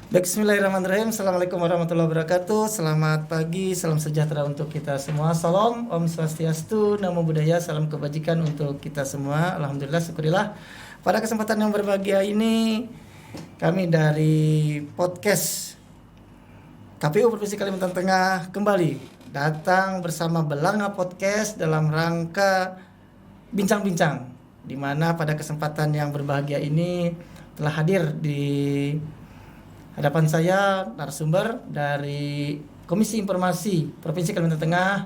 Baik, bismillahirrahmanirrahim. Assalamualaikum warahmatullahi wabarakatuh. Selamat pagi, salam sejahtera untuk kita semua. Salam, Om Swastiastu, Namo Buddhaya, salam kebajikan untuk kita semua. Alhamdulillah, syukurillah. Pada kesempatan yang berbahagia ini, kami dari podcast KPU Provinsi Kalimantan Tengah kembali datang bersama Belanga Podcast dalam rangka bincang-bincang, di mana pada kesempatan yang berbahagia ini telah hadir di hadapan saya narasumber dari Komisi Informasi Provinsi Kalimantan Tengah.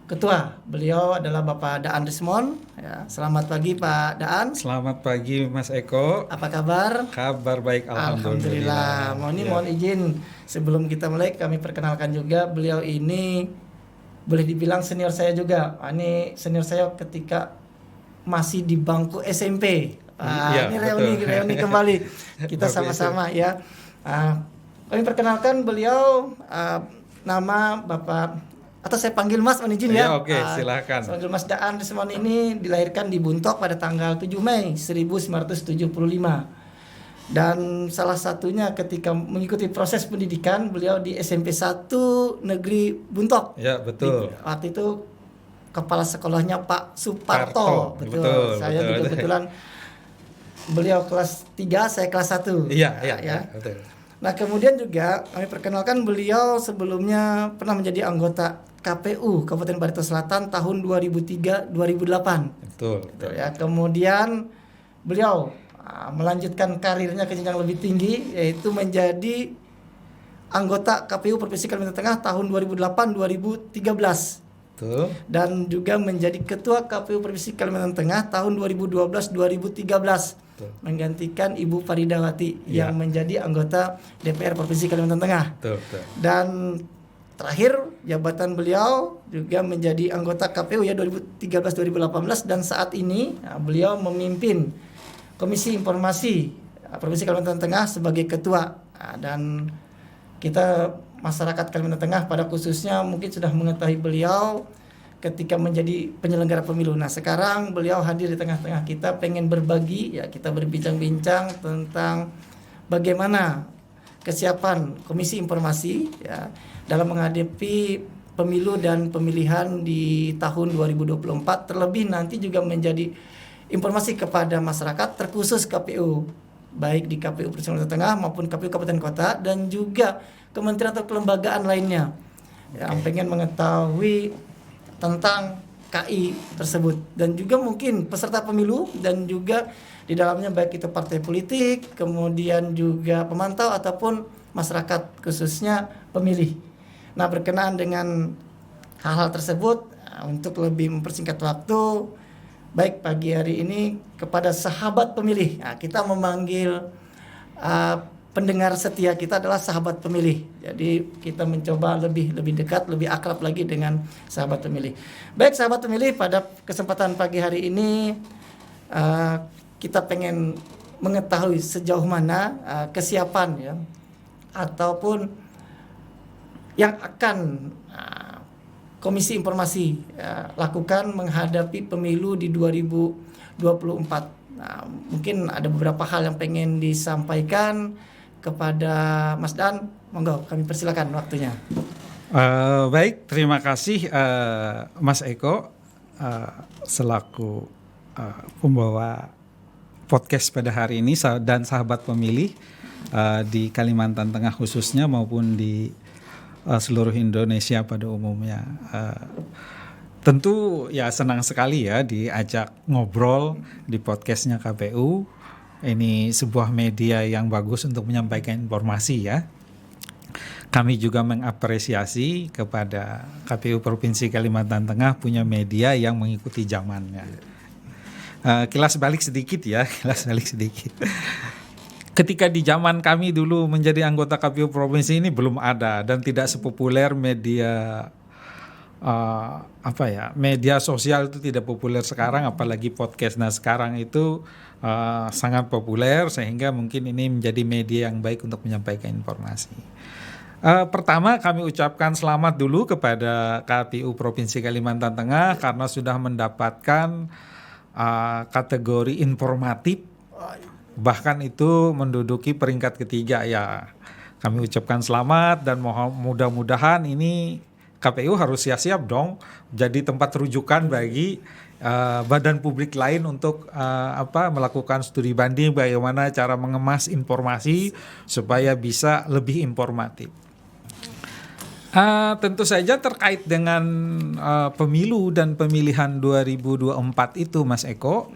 Ketua beliau adalah Bapak Daan Desmond. Ya, selamat pagi Pak Daan. Selamat pagi Mas Eko. Apa kabar? Kabar baik, alhamdulillah. Mohon izin sebelum kita mulai kami perkenalkan juga beliau ini boleh dibilang senior saya juga. Ini senior saya ketika masih di bangku SMP. Ini reuni kembali. Kita sama-sama ya. Kami perkenalkan beliau, nama Bapak, atau saya panggil Mas, mohon izin ya. Oke, silakan. Panggil Mas Daan Desmond ini dilahirkan di Buntok pada tanggal 7 Mei 1975. Dan salah satunya ketika mengikuti proses pendidikan beliau di SMP 1 Negeri Buntok. Ya, betul. Waktu itu kepala sekolahnya Pak Suparto. Betul. Saya juga kebetulan beliau kelas 3, saya kelas 1. Iya, betul. Nah, kemudian juga kami perkenalkan beliau sebelumnya pernah menjadi anggota KPU Kabupaten Barito Selatan tahun 2003-2008. Betul. Ya, kemudian beliau melanjutkan karirnya ke jenjang lebih tinggi, yaitu menjadi anggota KPU Provinsi Kalimantan Tengah tahun 2008-2013. Betul. Dan juga menjadi ketua KPU Provinsi Kalimantan Tengah tahun 2012-2013. Betul. Menggantikan Ibu Faridawati yang menjadi anggota DPR Provinsi Kalimantan Tengah. Betul. Dan terakhir jabatan beliau juga menjadi anggota KPU ya 2013-2018, dan saat ini beliau memimpin Komisi Informasi Provinsi Kalimantan Tengah sebagai ketua. Dan kita masyarakat Kalimantan Tengah pada khususnya mungkin sudah mengetahui beliau ketika menjadi penyelenggara pemilu. Nah, sekarang beliau hadir di tengah-tengah kita, pengen berbagi ya, kita berbincang-bincang tentang bagaimana kesiapan Komisi Informasi ya dalam menghadapi pemilu dan pemilihan di tahun 2024, terlebih nanti juga menjadi informasi kepada masyarakat terkhusus KPU, baik di KPU Provinsi Kalimantan Tengah maupun KPU Kabupaten Kota dan juga kementerian atau kelembagaan lainnya yang pengen mengetahui tentang KI tersebut, dan juga mungkin peserta pemilu dan juga di dalamnya baik itu partai politik, kemudian juga pemantau ataupun masyarakat khususnya pemilih. Nah, berkenaan dengan hal-hal tersebut, untuk lebih mempersingkat waktu, baik pagi hari ini kepada sahabat pemilih, kita memanggil pendengar setia kita adalah sahabat pemilih. Jadi kita mencoba lebih dekat, lebih akrab lagi dengan sahabat pemilih. Baik sahabat pemilih, pada kesempatan pagi hari ini kita pengen mengetahui sejauh mana kesiapan ya ataupun yang akan Komisi Informasi lakukan menghadapi pemilu di 2024. Nah, mungkin ada beberapa hal yang pengen disampaikan kepada Mas Dan, monggo kami persilakan waktunya. Baik, terima kasih Mas Eko selaku pembawa podcast pada hari ini dan sahabat pemilih di Kalimantan Tengah khususnya maupun di seluruh Indonesia pada umumnya. Tentu ya senang sekali ya diajak ngobrol di podcastnya KPU. Ini sebuah media yang bagus untuk menyampaikan informasi ya. Kami juga mengapresiasi kepada KPU Provinsi Kalimantan Tengah punya media yang mengikuti zamannya. Kilas balik sedikit. Ketika di zaman kami dulu menjadi anggota KPU Provinsi ini belum ada dan tidak sepopuler media media sosial itu tidak populer sekarang, apalagi podcast. Nah, sekarang itu sangat populer sehingga mungkin ini menjadi media yang baik untuk menyampaikan informasi. Pertama kami ucapkan selamat dulu kepada KPU Provinsi Kalimantan Tengah karena sudah mendapatkan kategori informatif, bahkan itu menduduki peringkat ketiga ya. Kami ucapkan selamat dan mudah-mudahan ini KPU harus siap-siap dong jadi tempat rujukan bagi badan publik lain untuk melakukan studi banding bagaimana cara mengemas informasi supaya bisa lebih informatif. Tentu saja terkait dengan pemilu dan pemilihan 2024 itu Mas Eko,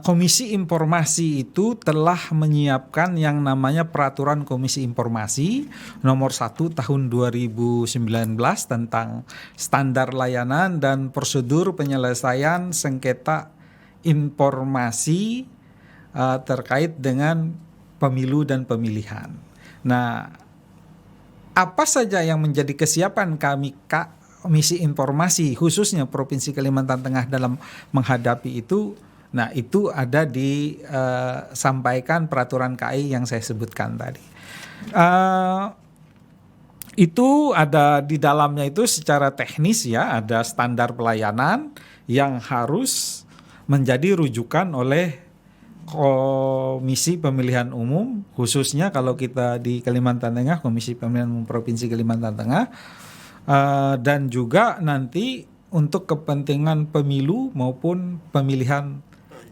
Komisi Informasi itu telah menyiapkan yang namanya Peraturan Komisi Informasi nomor 1 tahun 2019 tentang standar layanan dan prosedur penyelesaian sengketa informasi terkait dengan pemilu dan pemilihan. Nah, apa saja yang menjadi kesiapan kami Komisi Informasi khususnya Provinsi Kalimantan Tengah dalam menghadapi itu? Nah, itu ada disampaikan peraturan KAI yang saya sebutkan tadi. Itu ada di dalamnya itu secara teknis ya, ada standar pelayanan yang harus menjadi rujukan oleh Komisi Pemilihan Umum, khususnya kalau kita di Kalimantan Tengah, Komisi Pemilihan Umum Provinsi Kalimantan Tengah, dan juga nanti untuk kepentingan pemilu maupun pemilihan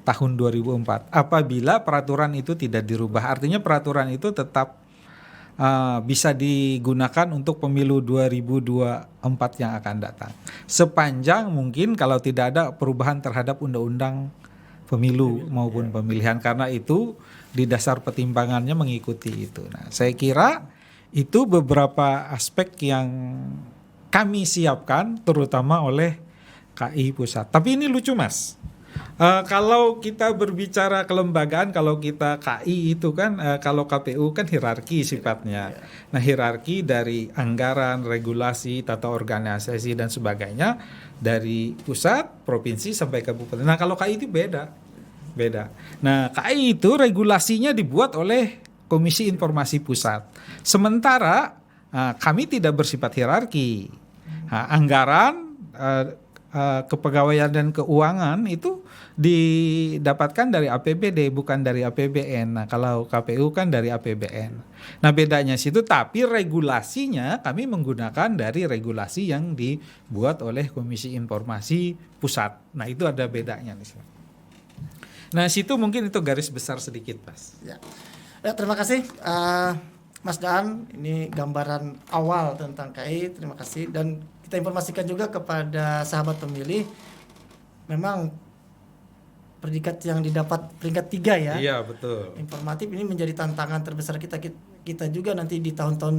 tahun 2004. Apabila peraturan itu tidak dirubah, artinya peraturan itu tetap bisa digunakan untuk pemilu 2024 yang akan datang. Sepanjang mungkin kalau tidak ada perubahan terhadap undang-undang pemilu maupun pemilihan, karena itu di dasar pertimbangannya mengikuti itu. Nah, saya kira itu beberapa aspek yang kami siapkan terutama oleh KI Pusat. Tapi ini lucu Mas. Kalau kita berbicara kelembagaan, kalau kita KI itu kan, kalau KPU kan hierarki sifatnya. Nah, hierarki dari anggaran, regulasi, tata organisasi dan sebagainya dari pusat, provinsi sampai kabupaten. Nah, kalau KI itu beda. Nah, KI itu regulasinya dibuat oleh Komisi Informasi Pusat. Sementara kami tidak bersifat hierarki. Anggaran, kepegawaian dan keuangan itu didapatkan dari APBD bukan dari APBN. Nah, kalau KPU kan dari APBN. Nah, bedanya situ, tapi regulasinya kami menggunakan dari regulasi yang dibuat oleh Komisi Informasi Pusat. Nah, itu ada bedanya nih. Nah, situ mungkin itu garis besar sedikit, Mas. Ya, terima kasih Mas Daan. Ini gambaran awal tentang KI. Terima kasih, dan kita informasikan juga kepada sahabat pemilih, memang predikat yang didapat peringkat 3 ya. Iya, betul. Informatif ini menjadi tantangan terbesar kita juga nanti di tahun-tahun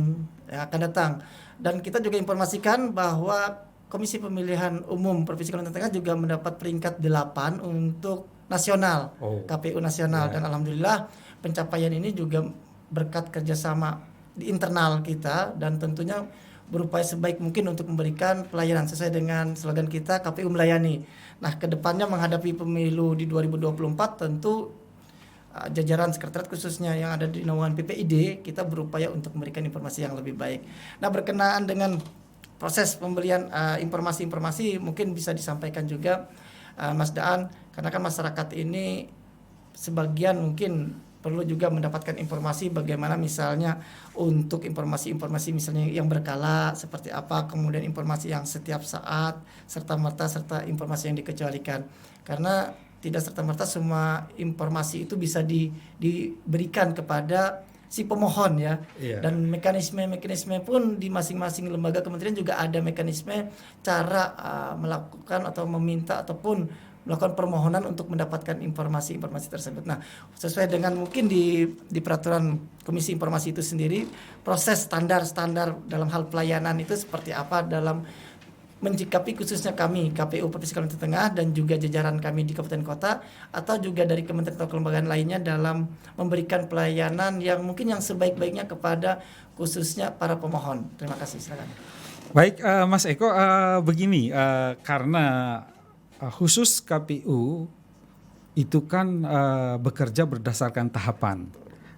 yang akan datang. Dan kita juga informasikan bahwa Komisi Pemilihan Umum Provinsi Kalimantan Tengah juga mendapat peringkat 8 untuk nasional, KPU nasional. Dan alhamdulillah pencapaian ini juga berkat kerjasama di internal kita, dan tentunya berupaya sebaik mungkin untuk memberikan pelayanan sesuai dengan slogan kita, KPU melayani. Nah, kedepannya menghadapi pemilu di 2024 tentu jajaran sekretariat khususnya yang ada di naungan PPID, kita berupaya untuk memberikan informasi yang lebih baik. Nah, berkenaan dengan proses pemberian informasi-informasi mungkin bisa disampaikan juga Mas Daan, karena kan masyarakat ini sebagian mungkin perlu juga mendapatkan informasi bagaimana misalnya untuk informasi-informasi misalnya yang berkala seperti apa, kemudian informasi yang setiap saat serta informasi yang dikecualikan, karena tidak serta-merta semua informasi itu bisa diberikan kepada si pemohon ya. Dan mekanisme pun di masing-masing lembaga kementerian juga ada mekanisme cara melakukan atau meminta ataupun melakukan permohonan untuk mendapatkan informasi-informasi tersebut. Nah, sesuai dengan mungkin di peraturan Komisi Informasi itu sendiri, proses standar dalam hal pelayanan itu seperti apa dalam menyikapi khususnya kami KPU Provinsi Kalimantan Tengah dan juga jajaran kami di kabupaten kota atau juga dari kementerian atau kelembagaan lainnya dalam memberikan pelayanan yang mungkin yang sebaik-baiknya kepada khususnya para pemohon. Terima kasih, silakan. Baik, Mas Eko, begini, karena khusus KPU itu kan bekerja berdasarkan tahapan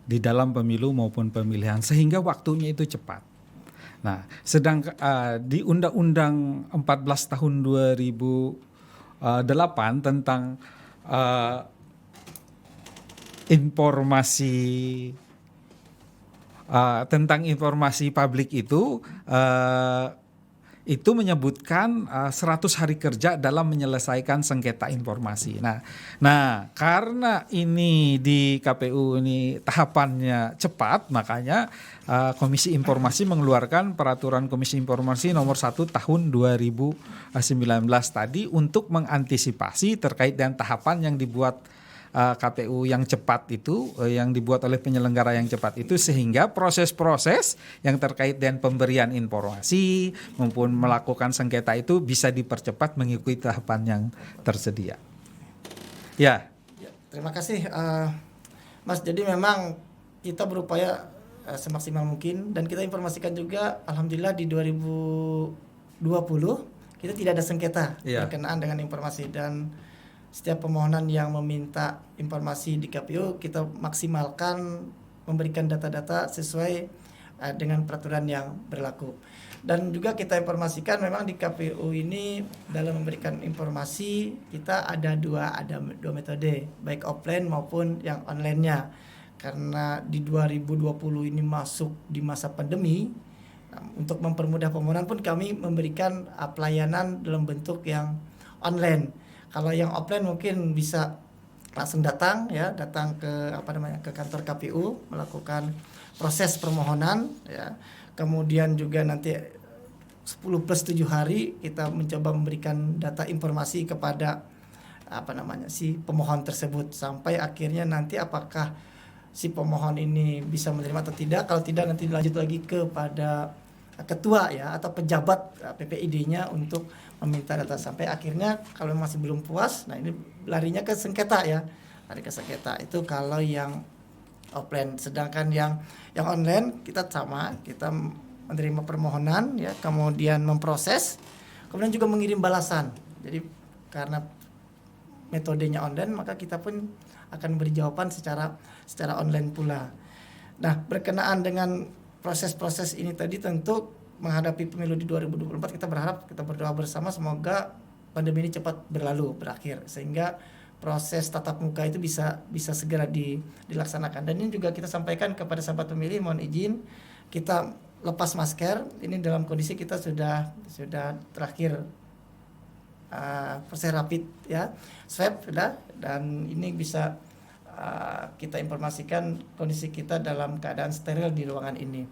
di dalam pemilu maupun pemilihan, sehingga waktunya itu cepat. Nah, sedang di Undang-Undang 14 tahun 2008 tentang informasi tentang informasi publik itu menyebutkan 100 hari kerja dalam menyelesaikan sengketa informasi. Nah, karena ini di KPU ini tahapannya cepat, makanya Komisi Informasi mengeluarkan peraturan Komisi Informasi nomor 1 tahun 2019 tadi untuk mengantisipasi terkait dengan tahapan yang dibuat KPU yang cepat itu, yang dibuat oleh penyelenggara yang cepat itu, sehingga proses-proses yang terkait dengan pemberian informasi maupun melakukan sengketa itu bisa dipercepat mengikuti tahapan yang tersedia. Ya. Terima kasih Mas. Jadi memang kita berupaya semaksimal mungkin, dan kita informasikan juga alhamdulillah di 2020 kita tidak ada sengketa berkenaan dengan informasi, dan setiap permohonan yang meminta informasi di KPU kita maksimalkan memberikan data-data sesuai dengan peraturan yang berlaku. Dan juga kita informasikan memang di KPU ini dalam memberikan informasi kita ada dua metode, baik offline maupun yang online-nya. Karena di 2020 ini masuk di masa pandemi, untuk mempermudah permohonan pun kami memberikan pelayanan dalam bentuk yang online. Kalau yang offline mungkin bisa langsung datang ke kantor KPU melakukan proses permohonan ya. Kemudian juga nanti 10+7 hari kita mencoba memberikan data informasi kepada si pemohon tersebut, sampai akhirnya nanti apakah si pemohon ini bisa menerima atau tidak. Kalau tidak, nanti lanjut lagi kepada ketua ya atau pejabat PPID-nya untuk meminta data, sampai akhirnya kalau masih belum puas, nah ini larinya ke sengketa ya. Lari ke sengketa itu kalau yang offline. Sedangkan yang online kita sama, kita menerima permohonan ya, kemudian memproses, kemudian juga mengirim balasan. Jadi karena metodenya online, maka kita pun akan beri jawaban secara online pula. Nah, berkenaan dengan proses-proses ini tadi, tentu menghadapi pemilu di 2024 kita berharap, kita berdoa bersama semoga pandemi ini cepat berakhir, sehingga proses tatap muka itu bisa segera dilaksanakan. Dan ini juga kita sampaikan kepada sahabat pemilih, mohon izin kita lepas masker ini dalam kondisi kita sudah terakhir proses rapid ya, swab sudah, dan ini bisa kita informasikan kondisi kita dalam keadaan steril di ruangan ini.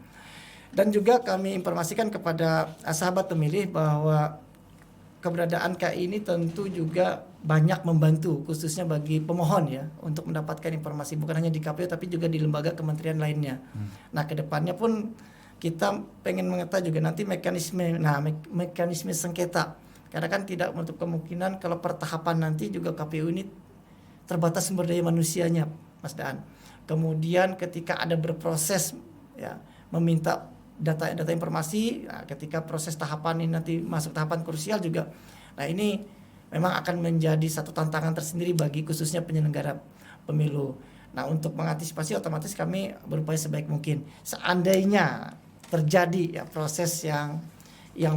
Dan juga kami informasikan kepada sahabat pemilih bahwa keberadaan KI ini tentu juga banyak membantu, khususnya bagi pemohon ya, untuk mendapatkan informasi bukan hanya di KPU tapi juga di lembaga kementerian lainnya. Nah, kedepannya pun kita pengen mengetahui juga nanti mekanisme sengketa, karena kan tidak menutup kemungkinan kalau pertahapan nanti juga KPU ini terbatas sumber daya manusianya, Mas Daan. Kemudian ketika ada berproses ya, meminta data informasi, nah, ketika proses tahapan ini nanti masuk tahapan krusial juga. Nah, ini memang akan menjadi satu tantangan tersendiri bagi khususnya penyelenggara pemilu. Nah, untuk mengantisipasi otomatis kami berupaya sebaik mungkin. Seandainya terjadi ya proses yang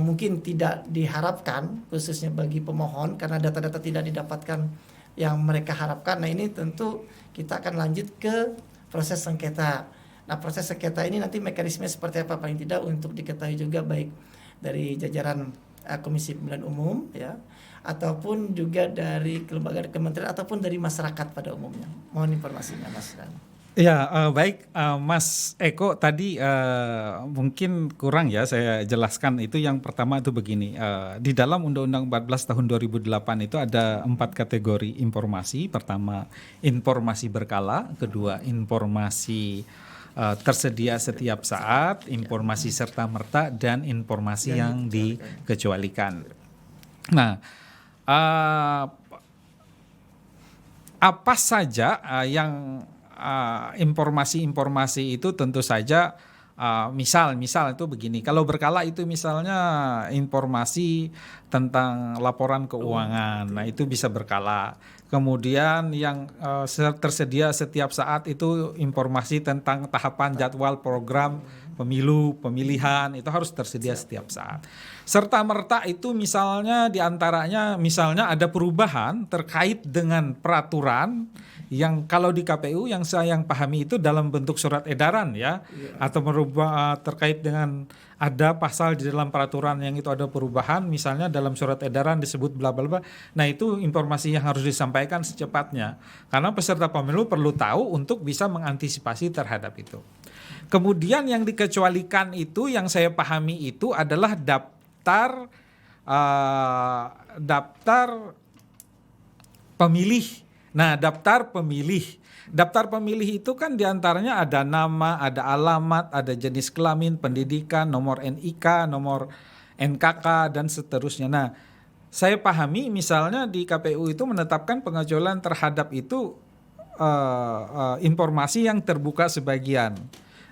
mungkin tidak diharapkan khususnya bagi pemohon karena data-data tidak didapatkan yang mereka harapkan. Nah, ini tentu kita akan lanjut ke proses sengketa. Nah, proses sengketa ini nanti mekanisme seperti apa paling tidak untuk diketahui juga baik dari jajaran Komisi Pemilihan Umum ya, ataupun juga dari kelembagaan kementerian ataupun dari masyarakat pada umumnya. Mohon informasinya, Mas. Ya, baik Mas Eko, tadi mungkin kurang ya saya jelaskan. Itu yang pertama itu begini, di dalam Undang-Undang 14 tahun 2008 itu ada 4 kategori informasi. Pertama, informasi berkala. Kedua, informasi tersedia setiap saat, informasi serta-merta, dan informasi yang dikecualikan. Nah, apa saja yang informasi-informasi itu tentu saja misal itu begini, kalau berkala itu misalnya informasi tentang laporan keuangan, nah itu bisa berkala. Kemudian yang tersedia setiap saat itu informasi tentang tahapan jadwal program pemilu, pemilihan, itu harus tersedia setiap saat. Serta merta itu misalnya diantaranya misalnya ada perubahan terkait dengan peraturan yang kalau di KPU yang saya pahami itu dalam bentuk surat edaran ya, atau merubah terkait dengan ada pasal di dalam peraturan yang itu ada perubahan, misalnya dalam surat edaran disebut bla bla bla. Nah, itu informasi yang harus disampaikan secepatnya karena peserta pemilu perlu tahu untuk bisa mengantisipasi terhadap itu. Kemudian yang dikecualikan itu yang saya pahami itu adalah daftar pemilih. Nah, daftar pemilih itu kan diantaranya ada nama, ada alamat, ada jenis kelamin, pendidikan, nomor NIK, nomor NKK dan seterusnya. Nah, saya pahami misalnya di KPU itu menetapkan pengecualian terhadap itu informasi yang terbuka sebagian.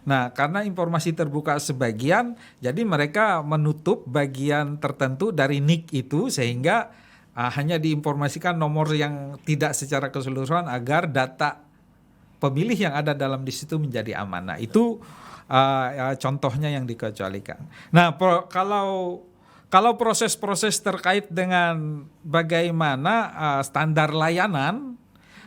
Nah, karena informasi terbuka sebagian, jadi mereka menutup bagian tertentu dari NIK itu sehingga hanya diinformasikan nomor yang tidak secara keseluruhan agar data pemilih yang ada dalam di situ menjadi aman. Nah, itu contohnya yang dikecualikan. Nah, kalau proses-proses terkait dengan bagaimana standar layanan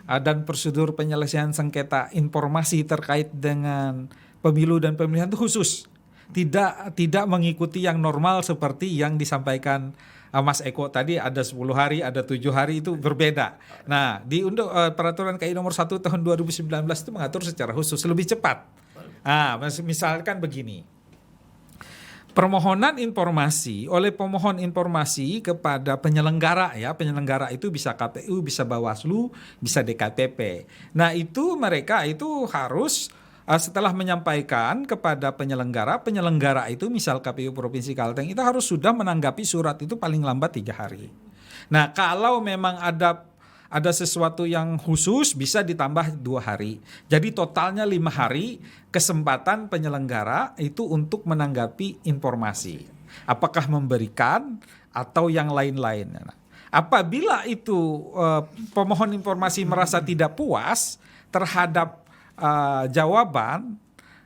dan prosedur penyelesaian sengketa informasi terkait dengan pemilu dan pemilihan itu khusus, tidak mengikuti yang normal seperti yang disampaikan Mas Eko tadi, ada 10 hari, ada 7 hari, itu berbeda. Nah, di peraturan KI nomor 1 tahun 2019 itu mengatur secara khusus lebih cepat. Misalkan begini. Permohonan informasi oleh pemohon informasi kepada penyelenggara ya, penyelenggara itu bisa KPU, bisa Bawaslu, bisa DKPP. Nah, itu mereka itu harus setelah menyampaikan kepada penyelenggara itu misal KPU Provinsi Kalteng itu harus sudah menanggapi surat itu paling lambat 3 hari. Nah, kalau memang ada sesuatu yang khusus bisa ditambah 2 hari. Jadi totalnya 5 hari kesempatan penyelenggara itu untuk menanggapi informasi. Apakah memberikan atau yang lain-lain. Nah, apabila itu pemohon informasi merasa tidak puas terhadap jawaban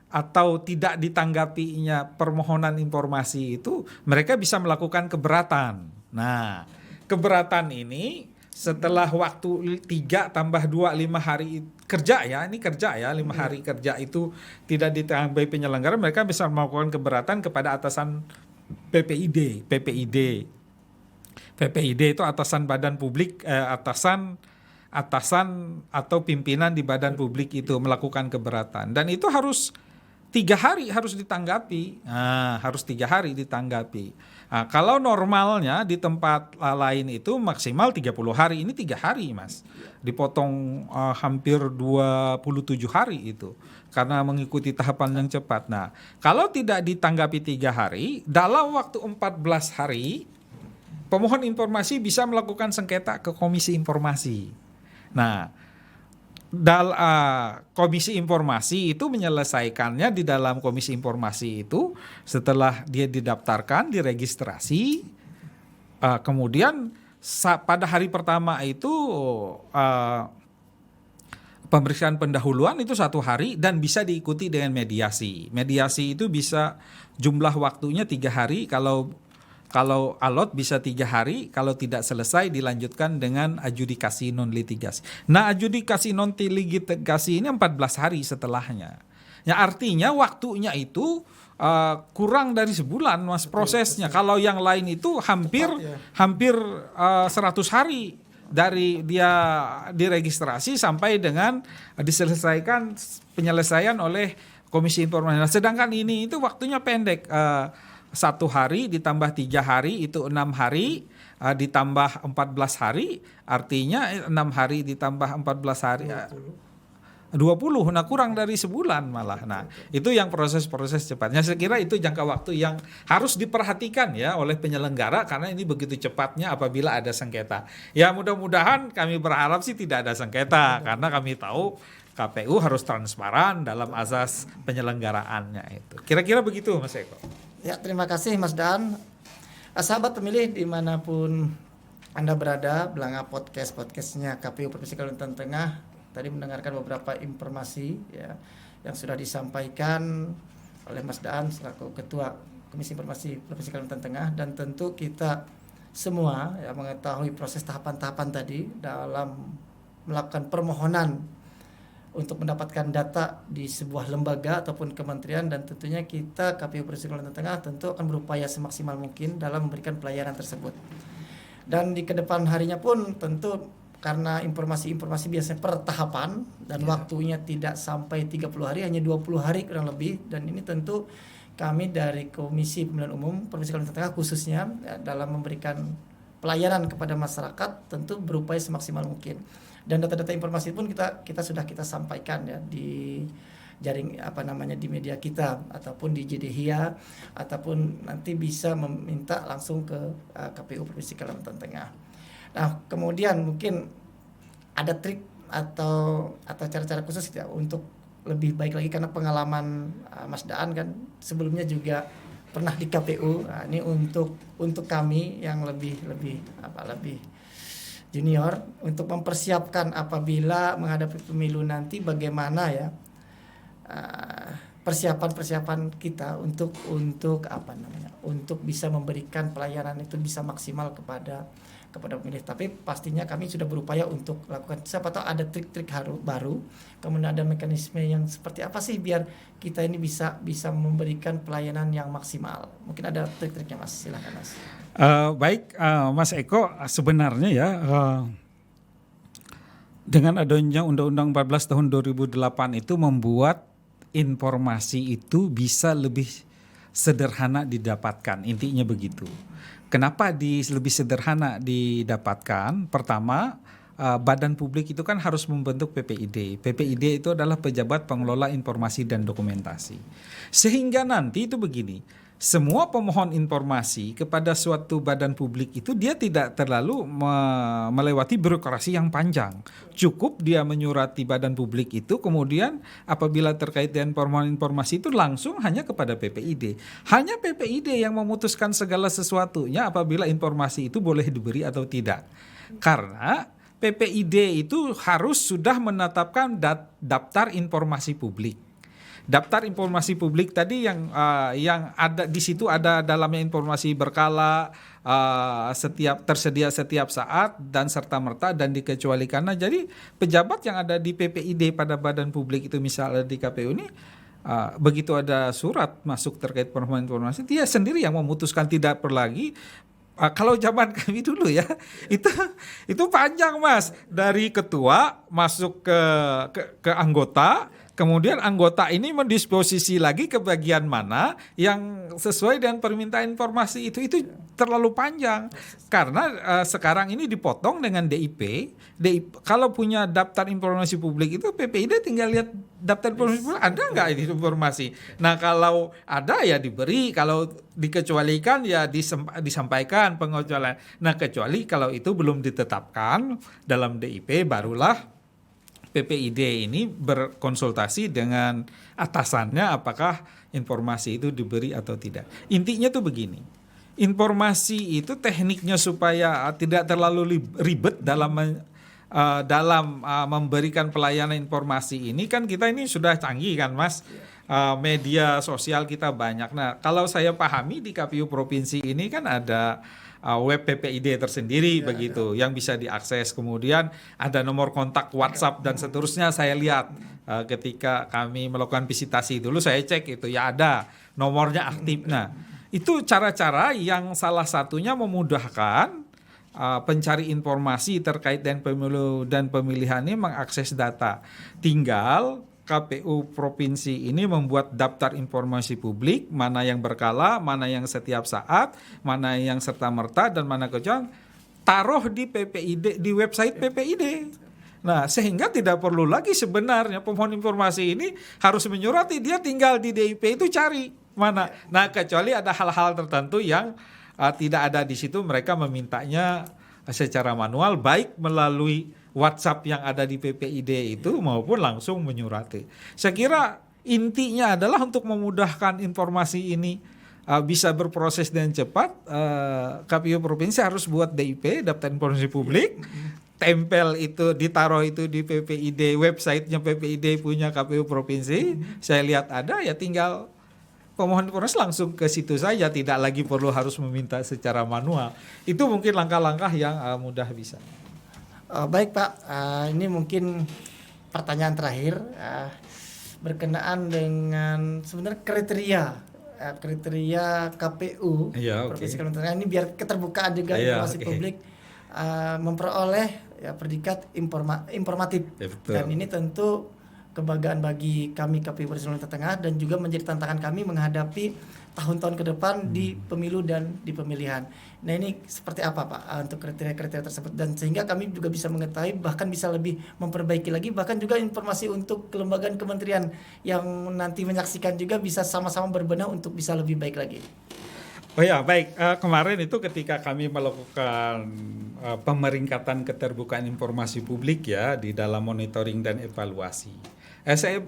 atau tidak ditanggapinya permohonan informasi itu, mereka bisa melakukan keberatan. Nah, keberatan ini setelah waktu 3 tambah 2 5 hari kerja ya, ini kerja ya, 5 hari kerja itu tidak ditanggapi penyelenggara, mereka bisa melakukan keberatan kepada atasan PPID itu atasan badan publik, atasan atau pimpinan di badan publik itu melakukan keberatan, dan itu harus 3 hari harus ditanggapi. Harus 3 hari ditanggapi. Kalau normalnya di tempat lain itu maksimal 30 hari, ini 3 hari Mas, dipotong hampir 27 hari itu karena mengikuti tahapan yang cepat. Nah, kalau tidak ditanggapi 3 hari, dalam waktu 14 hari pemohon informasi bisa melakukan sengketa ke Komisi Informasi. Nah, Komisi Informasi itu menyelesaikannya di dalam Komisi Informasi itu setelah dia didaftarkan, diregistrasi, kemudian pada hari pertama itu pemeriksaan pendahuluan itu 1 hari dan bisa diikuti dengan mediasi. Mediasi itu bisa jumlah waktunya 3 hari, kalau alot bisa 3 hari, kalau tidak selesai dilanjutkan dengan adjudikasi non litigasi. Nah, adjudikasi non litigasi ini 14 hari setelahnya. Ya, artinya waktunya itu kurang dari sebulan Mas prosesnya. Kalau yang lain itu hampir 100 hari dari dia diregistrasi sampai dengan diselesaikan penyelesaian oleh Komisi Informasi. Nah, sedangkan ini itu waktunya pendek. 1 hari ditambah 3 hari itu 6 hari, ditambah 14 hari, artinya 6 hari ditambah 14 hari 20. Nah, kurang dari sebulan malah. Nah, itu yang proses-proses cepatnya. Saya kira itu jangka waktu yang harus diperhatikan ya oleh penyelenggara karena ini begitu cepatnya apabila ada sengketa. Ya, mudah-mudahan kami berharap sih tidak ada sengketa karena kami tahu KPU harus transparan dalam azas penyelenggaraannya itu. Kira-kira begitu Mas Eko. Ya, terima kasih Mas Dan. Sahabat pemilih dimanapun Anda berada, Belanga podcastnya KPU Provinsi Kalimantan Tengah tadi mendengarkan beberapa informasi ya yang sudah disampaikan oleh Mas Daan selaku Ketua Komisi Informasi Provinsi Kalimantan Tengah, dan tentu kita semua ya mengetahui proses tahapan-tahapan tadi dalam melakukan permohonan untuk mendapatkan data di sebuah lembaga ataupun kementerian, dan tentunya kita KPU Provinsi Kalimantan Tengah tentu akan berupaya semaksimal mungkin dalam memberikan pelayanan tersebut. Dan di kedepan harinya pun tentu karena informasi-informasi biasanya per tahapan dan waktunya tidak sampai 30 hari, hanya 20 hari kurang lebih, dan ini tentu kami dari Komisi Pemilihan Umum Provinsi Kalimantan Tengah khususnya dalam memberikan pelayanan kepada masyarakat tentu berupaya semaksimal mungkin. Dan data-data informasi pun kita sudah sampaikan ya di jaring di media kita ataupun di JDHIA, ataupun nanti bisa meminta langsung ke KPU Provinsi Kalimantan Tengah. Nah, kemudian mungkin ada trik atau cara-cara khusus ya untuk lebih baik lagi, karena pengalaman Mas Daan kan sebelumnya juga pernah di KPU. Nah, ini untuk kami yang lebih junior untuk mempersiapkan apabila menghadapi pemilu nanti, bagaimana ya persiapan kita untuk bisa memberikan pelayanan itu bisa maksimal kepada pemilih. Tapi pastinya kami sudah berupaya untuk lakukan, siapa tahu ada trik-trik baru, kemudian ada mekanisme yang seperti apa sih biar kita ini bisa memberikan pelayanan yang maksimal. Mungkin ada trik-triknya, Mas, silakan, Mas. Baik, Mas Eko, sebenarnya ya dengan adanya Undang-Undang 14 tahun 2008 itu membuat informasi itu bisa lebih sederhana didapatkan, intinya begitu. Kenapa lebih sederhana didapatkan? Pertama, badan publik itu kan harus membentuk PPID. PPID itu adalah Pejabat Pengelola Informasi dan Dokumentasi. Sehingga nanti itu begini, semua pemohon informasi kepada suatu badan publik itu dia tidak terlalu melewati birokrasi yang panjang. Cukup dia menyurati badan publik itu, kemudian apabila terkait dengan permohonan informasi itu langsung hanya kepada PPID. Hanya PPID yang memutuskan segala sesuatunya apabila informasi itu boleh diberi atau tidak. Karena PPID itu harus sudah menetapkan daftar informasi publik. Daftar informasi publik tadi yang ada di situ, ada dalamnya informasi berkala, tersedia setiap saat dan serta merta dan dikecualikan. Nah, jadi pejabat yang ada di PPID pada badan publik itu, misalnya di KPU ini, begitu ada surat masuk terkait permohonan informasi, dia sendiri yang memutuskan, tidak perlu lagi. Kalau zaman kami dulu ya, itu panjang, Mas, dari ketua masuk ke anggota. Kemudian anggota ini mendisposisi lagi ke bagian mana yang sesuai dengan permintaan informasi itu terlalu panjang. Karena sekarang ini dipotong dengan DIP. Kalau punya daftar informasi publik itu PPID tinggal lihat daftar informasi publik, ada nggak ini informasi. Nah, kalau ada ya diberi, kalau dikecualikan ya disampaikan pengecualian. Nah, kecuali kalau itu belum ditetapkan dalam DIP, barulah PPID ini berkonsultasi dengan atasannya apakah informasi itu diberi atau tidak. Intinya tuh begini, informasi itu tekniknya supaya tidak terlalu ribet dalam memberikan pelayanan informasi ini, kan kita ini sudah canggih kan, Mas. Media sosial kita banyak. Nah, kalau saya pahami di KPU provinsi ini kan ada web PPID tersendiri begitu yang bisa diakses. Kemudian ada nomor kontak WhatsApp dan seterusnya. Saya lihat ketika kami melakukan visitasi dulu, saya cek itu ya ada nomornya aktif. Nah, itu cara-cara yang salah satunya memudahkan pencari informasi terkait dengan pemilu dan pemilihan ini mengakses data. Tinggal KPU provinsi ini membuat daftar informasi publik, mana yang berkala, mana yang setiap saat, mana yang serta-merta, dan mana kecuali, taruh di PPID, di website PPID. Nah, sehingga tidak perlu lagi sebenarnya pemohon informasi ini harus menyurati, dia tinggal di DIP itu cari mana. Nah, kecuali ada hal-hal tertentu yang tidak ada di situ, mereka memintanya secara manual, baik melalui WhatsApp yang ada di PPID itu maupun langsung menyurati. Saya kira intinya adalah untuk memudahkan informasi ini bisa berproses dengan cepat. KPU provinsi harus buat DIP, daftar informasi publik, tempel itu, ditaruh itu di PPID, websitenya PPID punya KPU provinsi. Saya lihat ada, ya tinggal pemohon informasi langsung ke situ saja, tidak lagi perlu harus meminta secara manual. Itu mungkin langkah-langkah yang mudah bisa. Baik, Pak, ini mungkin pertanyaan terakhir berkenaan dengan sebenarnya kriteria KPU Provinsi Kalimantan Tengah ini biar keterbukaan juga informasi publik memperoleh predikat informatif. Dan ini tentu kebanggaan bagi kami KPU Provinsi Kalimantan Tengah dan juga menjadi tantangan kami menghadapi tahun-tahun ke depan di pemilu dan di pemilihan. Nah, ini seperti apa Pak untuk kriteria-kriteria tersebut, dan sehingga kami juga bisa mengetahui, bahkan bisa lebih memperbaiki lagi, bahkan juga informasi untuk kelembagaan kementerian yang nanti menyaksikan juga bisa sama-sama berbenah untuk bisa lebih baik lagi. Oh ya, baik. Kemarin itu ketika kami melakukan pemeringkatan keterbukaan informasi publik ya di dalam monitoring dan evaluasi. Saya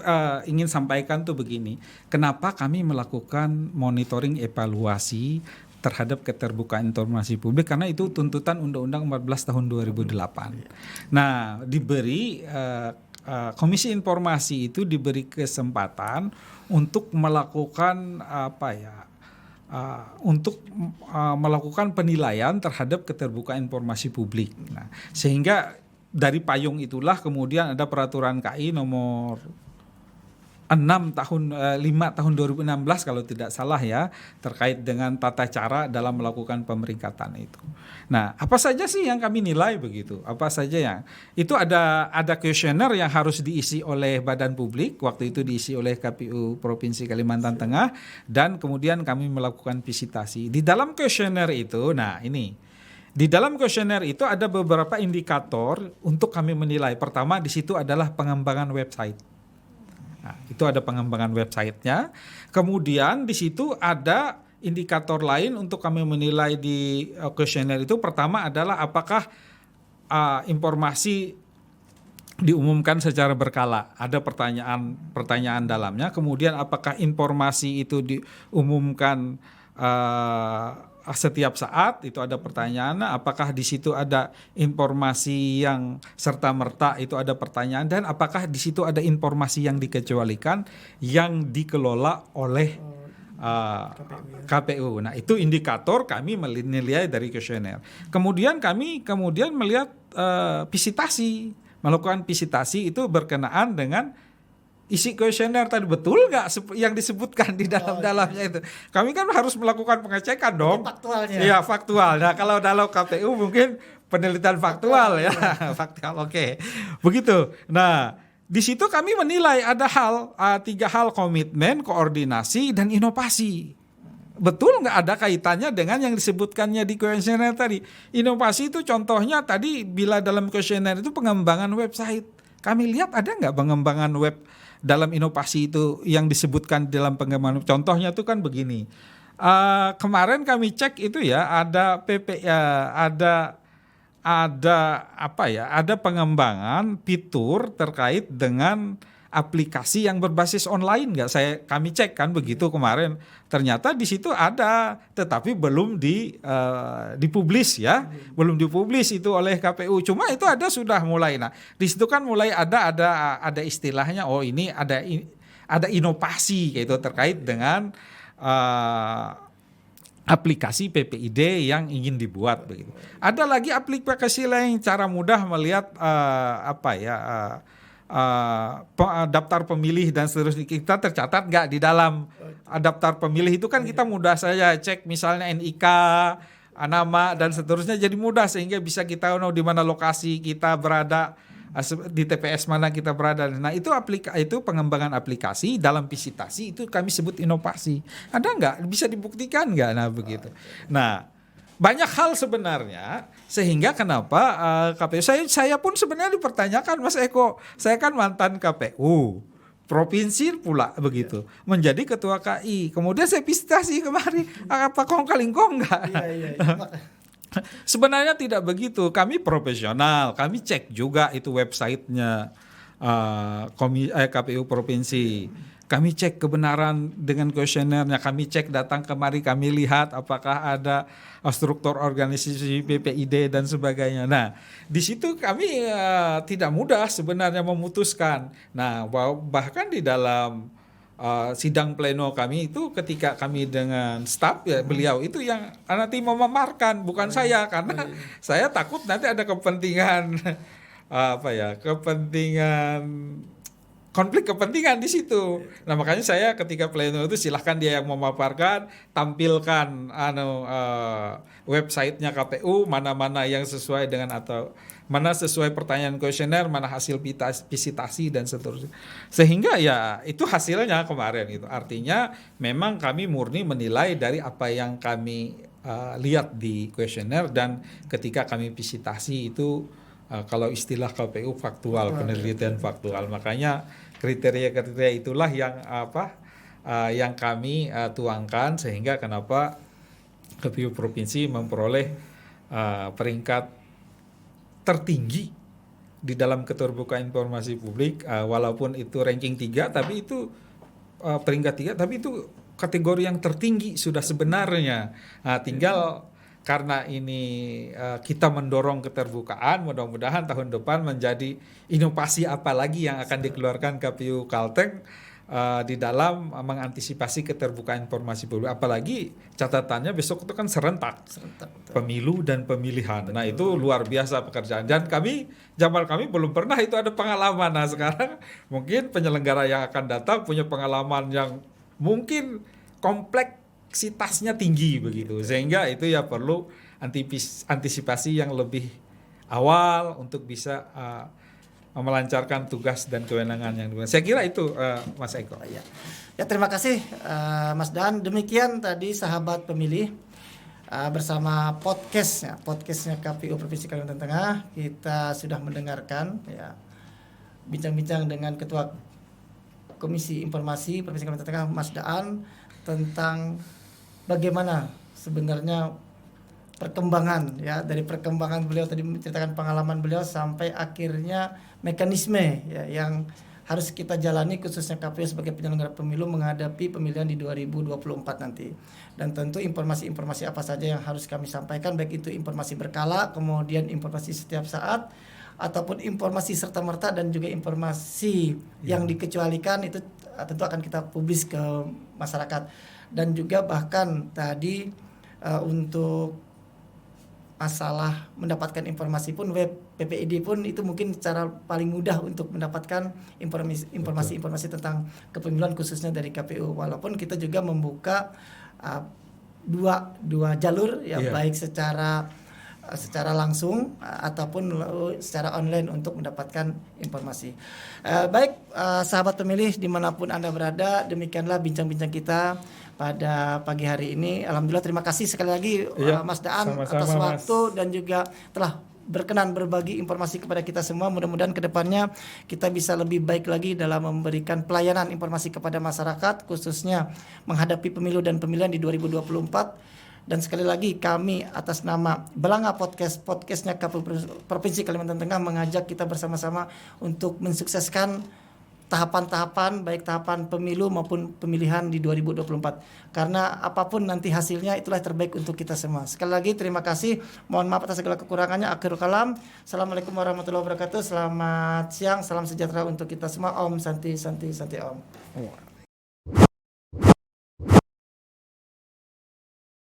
ingin sampaikan tuh begini, kenapa kami melakukan monitoring evaluasi terhadap keterbukaan informasi publik, karena itu tuntutan Undang-Undang 14 tahun 2008. Nah, diberi Komisi Informasi itu diberi kesempatan untuk melakukan melakukan penilaian terhadap keterbukaan informasi publik. Nah, sehingga dari payung itulah kemudian ada peraturan KI nomor 5 tahun 2016 kalau tidak salah ya, terkait dengan tata cara dalam melakukan pemeringkatan itu. Nah, apa saja sih yang kami nilai begitu? Apa saja yang itu ada kuesioner yang harus diisi oleh badan publik, waktu itu diisi oleh KPU Provinsi Kalimantan Tengah, dan kemudian kami melakukan visitasi. Di dalam kuesioner itu, di dalam kuesioner itu ada beberapa indikator untuk kami menilai. Pertama di situ adalah pengembangan website. Nah, itu ada pengembangan websitenya. Kemudian di situ ada indikator lain untuk kami menilai di kuesioner itu. Pertama adalah apakah informasi diumumkan secara berkala. Ada pertanyaan dalamnya. Kemudian apakah informasi itu diumumkan setiap saat, itu ada pertanyaan. Apakah di situ ada informasi yang serta-merta, itu ada pertanyaan. Dan apakah di situ ada informasi yang dikecualikan yang dikelola oleh KPU. Nah, itu indikator kami menilai dari kuesioner. Kemudian kami melihat visitasi, melakukan visitasi itu berkenaan dengan isi kuesioner tadi, betul nggak yang disebutkan di dalamnya itu. Kami kan harus melakukan pengecekan dong. Faktualnya. Iya, faktual. Nah, kalau dalam KPU mungkin penelitian faktual ya. Faktual, oke. Begitu. Nah, di situ kami menilai ada 3 hal: komitmen, koordinasi, dan inovasi. Betul nggak ada kaitannya dengan yang disebutkannya di kuesioner tadi. Inovasi itu contohnya tadi, bila dalam kuesioner itu pengembangan website. Kami lihat ada nggak pengembangan web dalam inovasi itu yang disebutkan dalam pengembangan. Contohnya itu kan begini. Kemarin kami cek itu ya, ada ada pengembangan fitur terkait dengan aplikasi yang berbasis online nggak? Kami cek kan begitu kemarin. Ternyata di situ ada, tetapi belum dipublis ya, belum dipublis itu oleh KPU. Cuma itu sudah mulai. Nah, di situ kan mulai ada istilahnya. Oh, ini ada inovasi gitu terkait dengan aplikasi PPID yang ingin dibuat begitu. Ada lagi aplikasi lain cara mudah melihat daftar pemilih dan seterusnya, kita tercatat nggak di dalam daftar pemilih itu kan kita mudah saja cek misalnya NIK, nama dan seterusnya, jadi mudah sehingga bisa kita tahu di mana lokasi kita berada, di TPS mana kita berada. Nah, itu pengembangan aplikasi dalam visitasi itu kami sebut inovasi. Ada nggak? Bisa dibuktikan nggak? Nah, begitu. Nah, banyak hal sebenarnya sehingga kenapa KPU, saya pun sebenarnya dipertanyakan, Mas Eko, saya kan mantan KPU provinsi pula begitu, menjadi ketua KI, kemudian saya visitasi kemari, apa kong kali kong enggak? Iya. Sebenarnya tidak begitu, kami profesional, kami cek juga itu websitenya KPU provinsi. Kami cek kebenaran dengan kuesionernya, kami cek datang kemari, kami lihat apakah ada struktur organisasi PPID dan sebagainya. Nah, di situ kami tidak mudah sebenarnya memutuskan. Nah, bahkan di dalam sidang pleno kami itu ketika kami dengan staf ya, beliau itu yang nanti memamarkan, bukan saya, karena saya takut nanti ada kepentingan kepentingan konflik kepentingan di situ. Nah, makanya saya ketika pleno itu silahkan dia yang memaparkan, tampilkan websitenya KPU, mana-mana yang sesuai dengan atau mana sesuai pertanyaan kuesioner, mana hasil visitasi dan seterusnya. Sehingga ya itu hasilnya kemarin gitu. Artinya memang kami murni menilai dari apa yang kami lihat di kuesioner, dan ketika kami visitasi itu kalau istilah KPU faktual, penelitian faktual. Makanya kriteria-kriteria itulah yang yang kami tuangkan, sehingga kenapa KPU provinsi memperoleh peringkat tertinggi di dalam keterbukaan informasi publik, walaupun itu ranking 3 tapi itu peringkat 3, tapi itu kategori yang tertinggi sudah sebenarnya. Tinggal karena ini kita mendorong keterbukaan, mudah-mudahan tahun depan menjadi inovasi apa lagi yang akan dikeluarkan KPU Kalteng di dalam mengantisipasi keterbukaan informasi publik. Apalagi catatannya besok itu kan serentak pemilu dan pemilihan. Nah, itu luar biasa pekerjaan, dan zaman kami belum pernah itu ada pengalaman. Nah, sekarang mungkin penyelenggara yang akan datang punya pengalaman yang mungkin kompleksitasnya tinggi begitu, sehingga itu ya perlu antisipasi yang lebih awal untuk bisa melancarkan tugas dan kewenangan yang diberikan. Saya kira itu Mas Eko. Ya, terima kasih Mas Dan. Demikian tadi sahabat pemilih bersama podcastnya KPU Provinsi Kalimantan Tengah. Kita sudah mendengarkan ya bincang-bincang dengan Ketua Komisi Informasi Provinsi Kalimantan Tengah Mas Daan tentang bagaimana sebenarnya perkembangan ya, dari perkembangan beliau tadi menceritakan pengalaman beliau sampai akhirnya mekanisme ya yang harus kita jalani khususnya KPU sebagai penyelenggara pemilu menghadapi pemilihan di 2024 nanti. Dan tentu informasi-informasi apa saja yang harus kami sampaikan, baik itu informasi berkala, kemudian informasi setiap saat, ataupun informasi serta-merta dan juga informasi yang dikecualikan, itu tentu akan kita publis ke masyarakat. Dan juga bahkan tadi untuk masalah mendapatkan informasi pun, web PPID pun itu mungkin cara paling mudah untuk mendapatkan informasi tentang kepemiluan khususnya dari KPU. Walaupun kita juga membuka dua jalur ya, baik secara langsung ataupun secara online untuk mendapatkan informasi. Baik sahabat pemilih dimanapun Anda berada, demikianlah bincang-bincang kita pada pagi hari ini. Alhamdulillah, terima kasih sekali lagi Mas Daan atas waktu dan juga telah berkenan berbagi informasi kepada kita semua. Mudah-mudahan kedepannya kita bisa lebih baik lagi dalam memberikan pelayanan informasi kepada masyarakat, khususnya menghadapi pemilu dan pemilihan di 2024. Dan sekali lagi kami atas nama Belanga podcastnya KPU Provinsi Kalimantan Tengah mengajak kita bersama-sama untuk mensukseskan tahapan-tahapan, baik tahapan pemilu maupun pemilihan di 2024. Karena apapun nanti hasilnya, itulah terbaik untuk kita semua. Sekali lagi terima kasih. Mohon maaf atas segala kekurangannya. Akhirul kalam. Assalamualaikum warahmatullahi wabarakatuh. Selamat siang, salam sejahtera untuk kita semua. Om Santi Santi Santi Om.